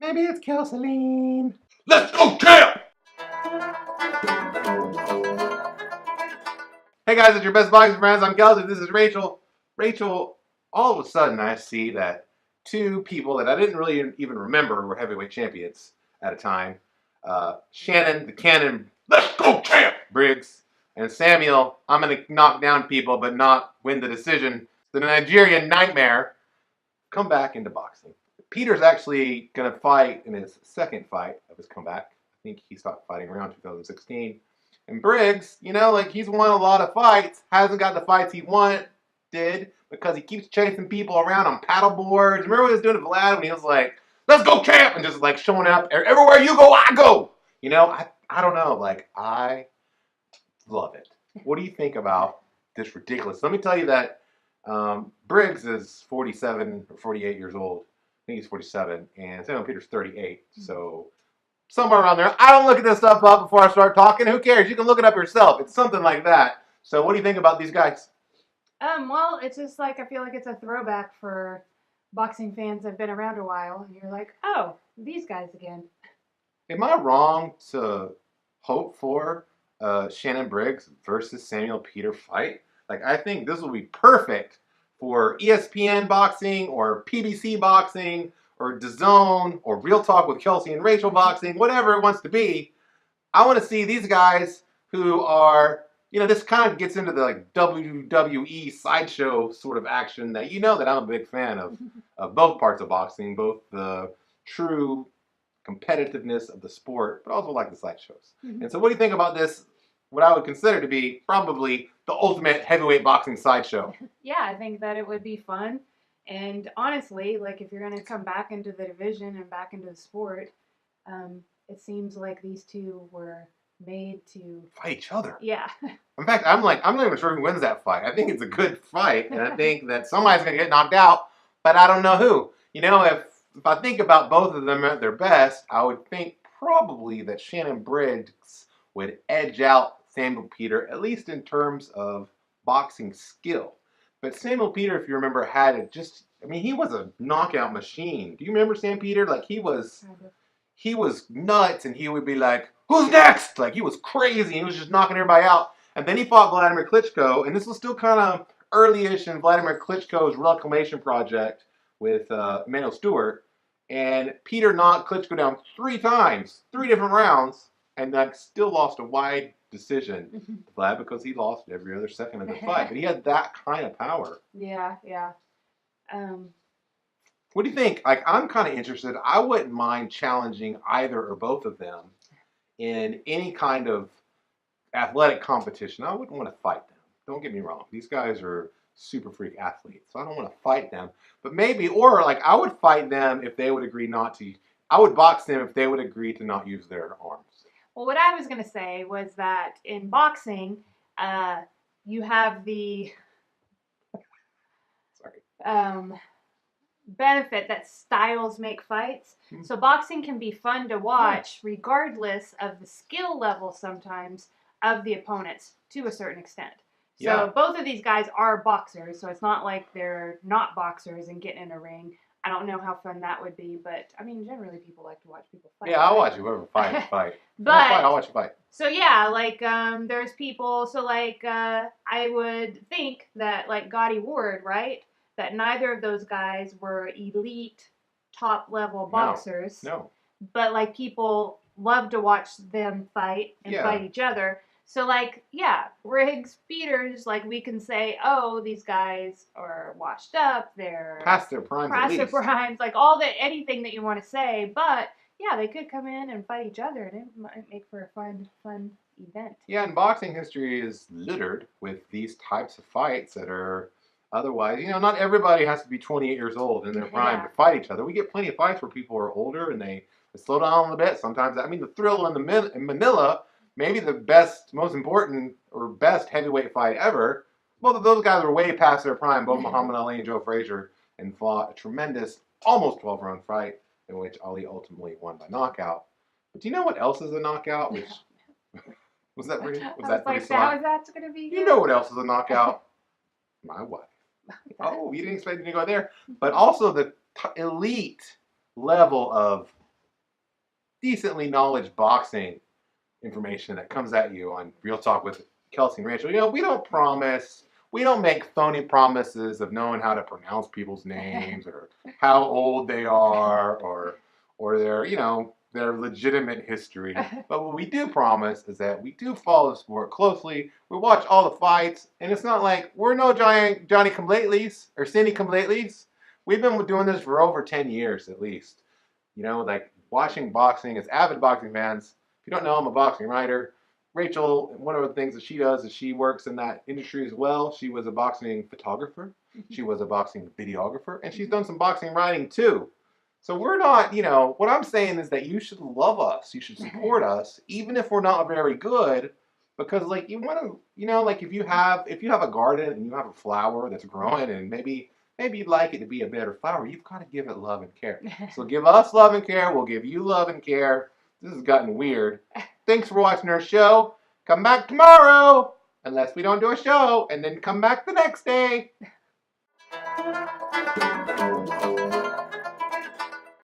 Maybe it's Kelsey. Let's go, champ! Hey guys, it's your best boxing friends. I'm Kelsey. This is Rachel. Rachel, all of a sudden I see that two people that I didn't really even remember were heavyweight champions at a time. Shannon, the Cannon, let's go, champ! Briggs, and Samuel, I'm going to knock down people but not win the decision. The Nigerian Nightmare, come back into boxing. Peter's actually going to fight in his second fight of his comeback. I think he stopped fighting around 2016. And Briggs, he's won a lot of fights, hasn't got the fights he wanted because he keeps chasing people around on paddle boards. Remember what he was doing to Vlad when he was like, let's go, champ, and just like showing up everywhere you go, I go. I don't know. I love it. What do you think about this ridiculous? Let me tell you that Briggs is 47 or 48 years old. I think he's 47, and Samuel Peter's 38. So somewhere around there. I don't look at this stuff up before I start talking. Who cares? You can look it up yourself. It's something like that. So what do you think about these guys? Well, it's just like I feel like it's a throwback for boxing fans that have been around a while, and you're like, oh, these guys again. Am I wrong to hope for Shannon Briggs versus Samuel Peter fight? I think this will be perfect for ESPN boxing or PBC boxing or DAZN or Real Talk with Kelsey and Rachel boxing, whatever it wants to be. I want to see these guys who are, this kind of gets into the WWE sideshow sort of action that that I'm a big fan of both parts of boxing, both the true competitiveness of the sport, but also the sideshows. And so what do you think about this, what I would consider to be probably the ultimate heavyweight boxing sideshow? Yeah, I think that it would be fun. And honestly, if you're going to come back into the division and back into the sport, it seems like these two were made to fight each other. Yeah. In fact, I'm not even sure who wins that fight. I think it's a good fight, and I think that somebody's going to get knocked out, but I don't know who. If I think about both of them at their best, I would think probably that Shannon Briggs would edge out Samuel Peter, at least in terms of boxing skill. But Samuel Peter, if you remember, he was a knockout machine. Do you remember Sam Peter? He was nuts, and he would be like, who's next? He was crazy. He was just knocking everybody out. And then he fought Vladimir Klitschko, and this was still kind of early-ish in Vladimir Klitschko's reclamation project with Emmanuel Stewart. And Peter knocked Klitschko down 3 times, 3 different rounds, and still lost a wide decision to Vlad because he lost every other second of the fight. But he had that kind of power. Yeah. What do you think? I'm kind of interested. I wouldn't mind challenging either or both of them in any kind of athletic competition. I wouldn't want to fight them. Don't get me wrong. These guys are super freak athletes, so I don't want to fight them. But maybe, or I would fight them if they would agree not to. I would box them if they would agree to not use their arms. Well, what I was going to say was that in boxing, you have the benefit that styles make fights. Mm-hmm. So boxing can be fun to watch regardless of the skill level sometimes of the opponents to a certain extent. So both of these guys are boxers, so it's not like they're not boxers and getting in a ring. I don't know how fun that would be, but generally people like to watch people fight. Yeah, I'll watch whoever fight. I'll watch you fight. So yeah, there's people. So I would think that Gotti Ward, right? That neither of those guys were elite, top level boxers. No. But people love to watch them fight and fight each other. So, Briggs, Peters, we can say, oh, these guys are washed up, they're past their primes, anything that you want to say. But, yeah, they could come in and fight each other, and it might make for a fun event. Yeah, and boxing history is littered with these types of fights that are otherwise, not everybody has to be 28 years old in their prime to fight each other. We get plenty of fights where people are older and they slow down a little bit. Sometimes, the thrill in Manila, maybe the best, most important, or best heavyweight fight ever. Both of those guys were way past their prime, both Muhammad Ali and Joe Frazier, and fought a tremendous, almost 12-round fight in which Ali ultimately won by knockout. But do you know what else is a knockout? Which was that pretty? Was that pretty smart? How that's going to be? You know what else is a knockout? My wife. Oh, you didn't expect me to go there. But also the elite level of decently knowledge boxing information that comes at you on Real Talk with Kelsey and Rachel. You know, we don't promise, we don't make phony promises of knowing how to pronounce people's names or how old they are or their, you know, their legitimate history. But what we do promise is that we do follow the sport closely. We watch all the fights, and it's not like we're no giant Johnny Come-Latelys or Cindy Come-Latelys. We've been doing this for over 10 years at least. You know, like watching boxing as avid boxing fans. If you don't know, I'm a boxing writer. Rachel, one of the things that she does is she works in that industry as well. She was a boxing photographer. She was a boxing videographer. And she's done some boxing writing too. So we're not, you know, what I'm saying is that you should love us. You should support us, even if we're not very good. Because like you want to, you know, like if you have a garden and you have a flower that's growing and maybe you'd like it to be a better flower, you've got to give it love and care. So give us love and care. We'll give you love and care. This has gotten weird. Thanks for watching our show. Come back tomorrow, unless we don't do a show, and then come back the next day.